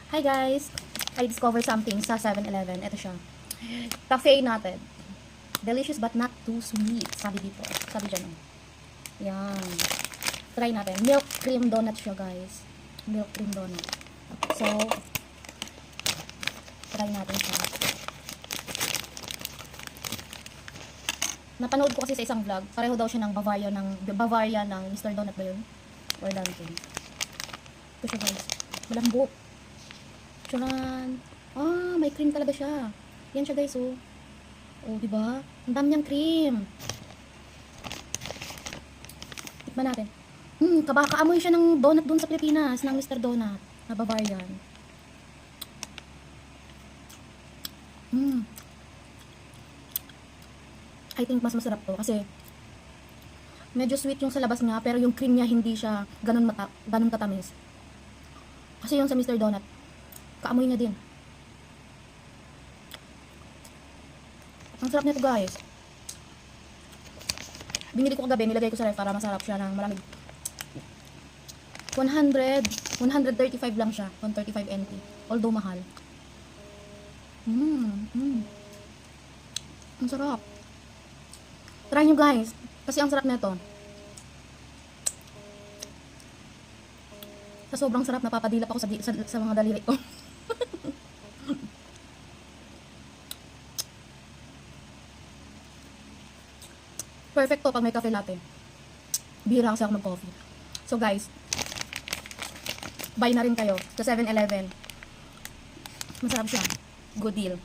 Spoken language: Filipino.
Hi guys! I discovered something sa 7-Eleven. Ito siya. Cafe natin. Delicious but not too sweet. Sabi dito. Sabi dyan. Yan. Try natin. Milk cream donut siya guys. Milk cream donut. So, try natin siya. Napanood ko kasi sa isang vlog. Pareho daw siya ng Bavaria ng Mr. Donut ba yun? Or Dunkin'. Ito siya guys. Malambot. Charan. Ah, may cream talaga siya. Yan siya guys, oh. Oh, diba? Ang dami niyang cream. Tikman natin. Kabaka-amoy siya ng donut dun sa Pilipinas, ng Mr. Donut, na Bavarian. I think mas masarap to kasi medyo sweet yung sa labas niya, pero yung cream niya hindi siya ganun katamis. Kasi yung sa Mr. Donut, kaamoy niya din. Ang sarap nito guys. Binili ko kagabi, nilagay ko sa ref para masarap siya ng malamig. 135 lang siya, 135 NT. Although mahal. Ang sarap. Try nyo guys, kasi ang sarap nito. Sa sobrang sarap, napapadilap ako sa mga daliri ko. Perfect to pag may cafe latte. Bihira kasi ako mag-coffee. So guys, buy na rin kayo sa 7-Eleven. Masarap siya. Good deal.